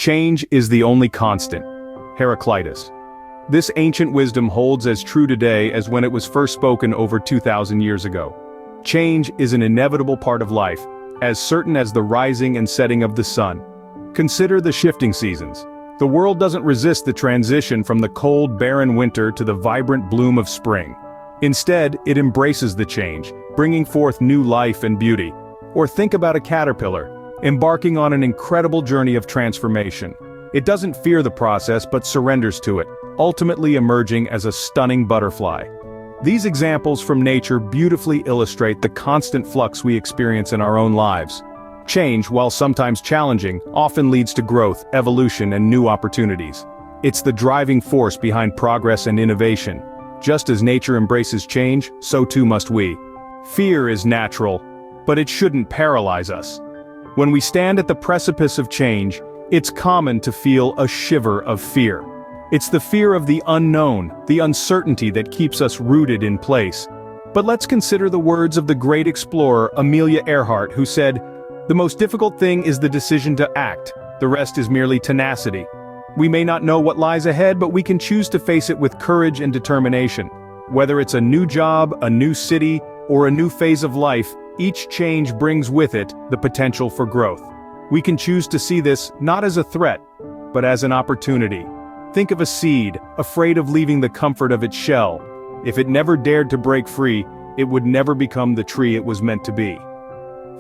Change is the only constant. Heraclitus. This ancient wisdom holds as true today as when it was first spoken over 2,000 years ago. Change is an inevitable part of life, as certain as the rising and setting of the sun. Consider the shifting seasons. The world doesn't resist the transition from the cold, barren winter to the vibrant bloom of spring. Instead, it embraces the change, bringing forth new life and beauty. Or think about a caterpillar, embarking on an incredible journey of transformation. It doesn't fear the process but surrenders to it, ultimately emerging as a stunning butterfly. These examples from nature beautifully illustrate the constant flux we experience in our own lives. Change, while sometimes challenging, often leads to growth, evolution, and new opportunities. It's the driving force behind progress and innovation. Just as nature embraces change, so too must we. Fear is natural, but it shouldn't paralyze us. When we stand at the precipice of change, it's common to feel a shiver of fear. It's the fear of the unknown, the uncertainty that keeps us rooted in place. But let's consider the words of the great explorer Amelia Earhart, who said, "The most difficult thing is the decision to act, the rest is merely tenacity." We may not know what lies ahead, but we can choose to face it with courage and determination. Whether it's a new job, a new city, or a new phase of life, each change brings with it the potential for growth. We can choose to see this not as a threat, but as an opportunity. Think of a seed, afraid of leaving the comfort of its shell. If it never dared to break free, it would never become the tree it was meant to be.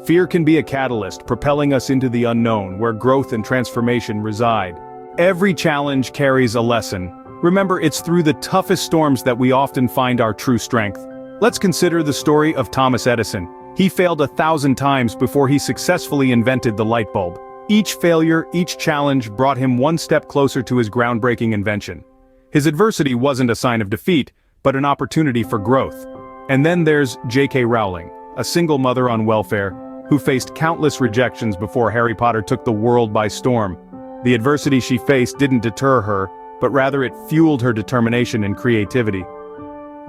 Fear can be a catalyst, propelling us into the unknown, where growth and transformation reside. Every challenge carries a lesson. Remember, it's through the toughest storms that we often find our true strength. Let's consider the story of Thomas Edison. He failed 1,000 times before he successfully invented the light bulb. Each failure, each challenge brought him one step closer to his groundbreaking invention. His adversity wasn't a sign of defeat, but an opportunity for growth. And then there's J.K. Rowling, a single mother on welfare, who faced countless rejections before Harry Potter took the world by storm. The adversity she faced didn't deter her, but rather it fueled her determination and creativity.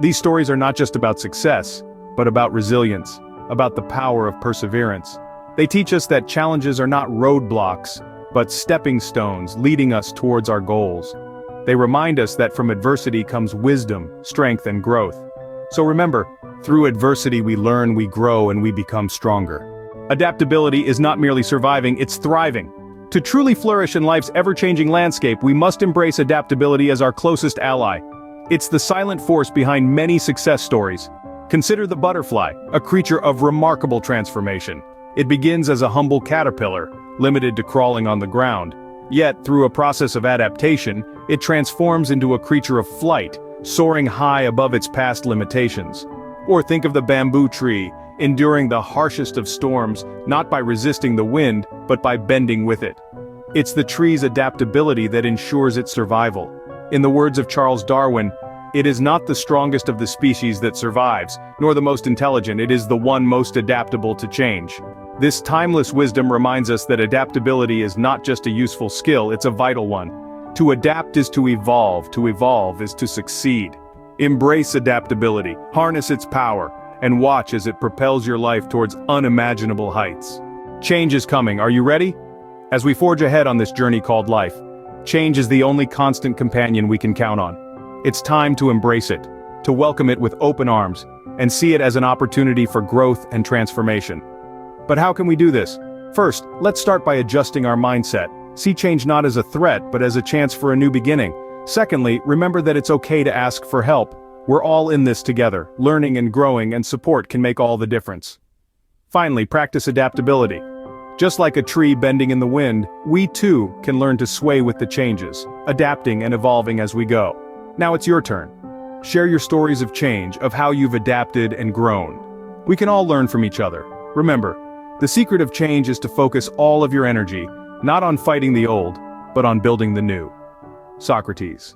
These stories are not just about success, but about resilience, about the power of perseverance. They teach us that challenges are not roadblocks, but stepping stones leading us towards our goals. They remind us that from adversity comes wisdom, strength, and growth. So remember, through adversity we learn, we grow, and we become stronger. Adaptability is not merely surviving, it's thriving. To truly flourish in life's ever-changing landscape, we must embrace adaptability as our closest ally. It's the silent force behind many success stories. Consider the butterfly, a creature of remarkable transformation. It begins as a humble caterpillar, limited to crawling on the ground. Yet, through a process of adaptation, it transforms into a creature of flight, soaring high above its past limitations. Or think of the bamboo tree, enduring the harshest of storms, not by resisting the wind, but by bending with it. It's the tree's adaptability that ensures its survival. In the words of Charles Darwin, "It is not the strongest of the species that survives, nor the most intelligent, it is the one most adaptable to change." This timeless wisdom reminds us that adaptability is not just a useful skill, it's a vital one. To adapt is to evolve is to succeed. Embrace adaptability, harness its power, and watch as it propels your life towards unimaginable heights. Change is coming, are you ready? As we forge ahead on this journey called life, change is the only constant companion we can count on. It's time to embrace it, to welcome it with open arms, and see it as an opportunity for growth and transformation. But how can we do this? First, let's start by adjusting our mindset. See change not as a threat, but as a chance for a new beginning. Secondly, remember that it's okay to ask for help. We're all in this together. Learning and growing and support can make all the difference. Finally, practice adaptability. Just like a tree bending in the wind, we too can learn to sway with the changes, adapting and evolving as we go. Now it's your turn. Share your stories of change, of how you've adapted and grown. We can all learn from each other. Remember, the secret of change is to focus all of your energy, not on fighting the old, but on building the new. Socrates.